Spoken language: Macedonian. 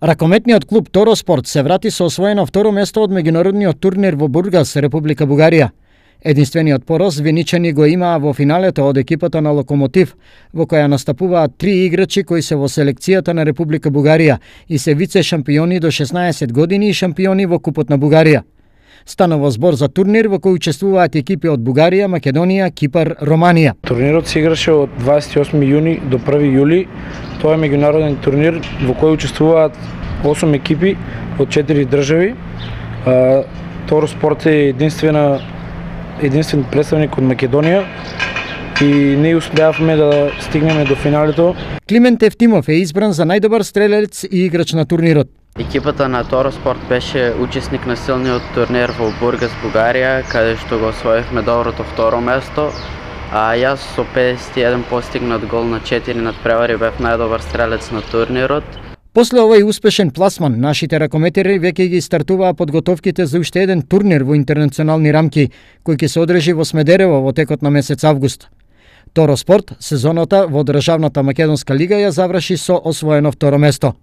Ракометниот клуб Тороспорт се врати со освоено второ место од меѓународниот турнир во Бургас, Република Бугарија. Единствениот пораз виничани го имаа во финалето од екипата на Локомотив, во која настапуваат 3 играчи кои се во селекцијата на Република Бугарија и се вице шампиони до 16 години и шампиони во Купот на Бугарија. Станува збор за турнир во кој учествуваат екипи од Бугарија, Македонија, Кипар, Романија. Турнирот се играше од 28 јуни до 1 јули. Тоа е меѓународен турнир во кој учествуваат 8 екипи од 4 држави. Тороспорт е единствен представник од Македонија и не успеавме да стигнеме до финалето. Климент Евтимов е избран за најдобар стрелец и играч на турнирот. Екипата на Тороспорт беше учесник на силниот турнир во Бургас, Бугарија, каде што го освоивме доброто второ место, а јас со 51 постигнат гол на 4 надпревари бев најдобар стрелец на турнирот. После овој успешен пласман, нашите ракометери веќе ги стартуваа подготовките за уште еден турнир во интернационални рамки, кој ќе се одржи во Смедерево во текот на месец август. Тороспорт сезоната во државната македонска лига ја заврши со освоено второ место.